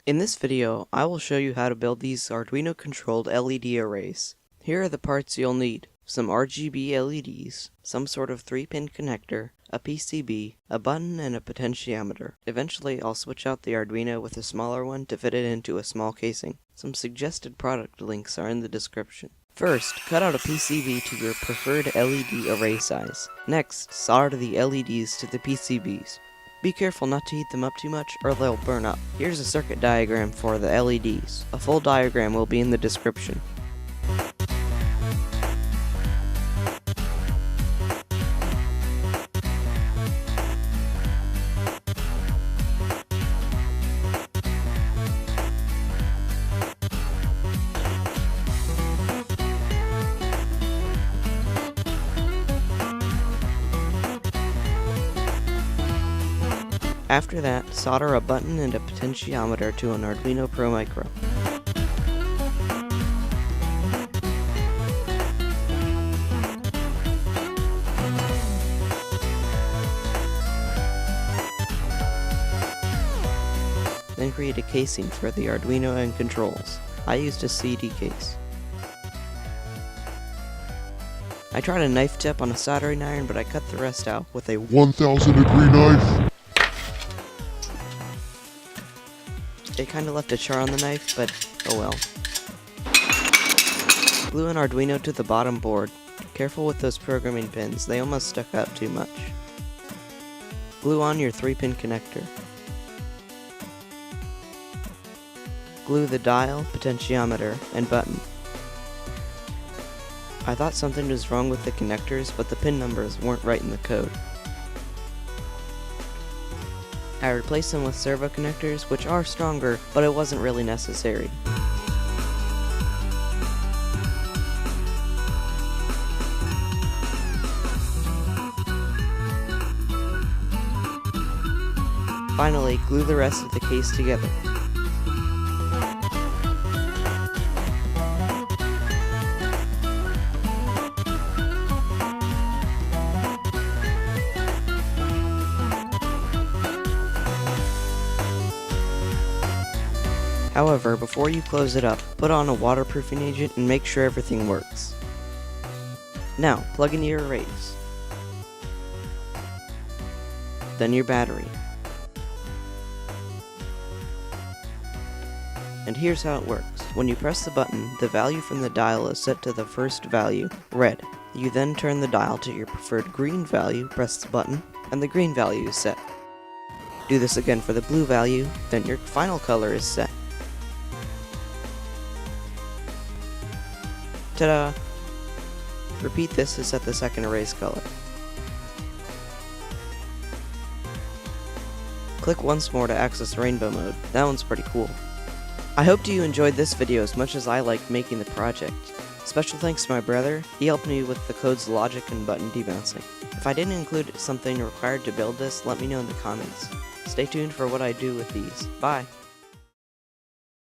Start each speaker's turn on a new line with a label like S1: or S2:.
S1: In this video, I will show you how to build these Arduino controlled LED arrays. Here are the parts you'll need: some RGB LEDs, some sort of 3-pin connector, a PCB, a button, and a potentiometer. Eventually, I'll switch out the Arduino with a smaller one to fit it into a small casing. Some suggested product links are in the description. First, cut out a PCB to your preferred LED array size. Next, solder the LEDs to the PCBs. Be careful not to heat them up too much or they'll burn up. Here's a circuit diagram for the LEDs. A full diagram will be in the description. After that, solder a button and a potentiometer to an Arduino Pro Micro. Then create a casing for the Arduino and controls. I used a CD case. I tried a knife tip on a soldering iron, but I cut the rest out with a
S2: 1000-degree knife.
S1: It kinda left a char on the knife, but oh well. Glue an Arduino to the bottom board. Careful with those programming pins, they almost stuck out too much. Glue on your 3-pin connector. Glue the dial, potentiometer, and button. I thought something was wrong with the connectors, but the pin numbers weren't right in the code. I replaced them with servo connectors, which are stronger, but it wasn't really necessary. Finally, glue the rest of the case together. However, before you close it up, put on a waterproofing agent and make sure everything works. Now, plug in your arrays. Then your battery. And here's how it works. When you press the button, the value from the dial is set to the first value, red. You then turn the dial to your preferred green value, press the button, and the green value is set. Do this again for the blue value, then your final color is set. Ta-da! Repeat this to set the second array's color. Click once more to access rainbow mode. That one's pretty cool. I hope you enjoyed this video as much as I liked making the project. Special thanks to my brother, he helped me with the code's logic and button debouncing. If I didn't include something required to build this, let me know in the comments. Stay tuned for what I do with these. Bye!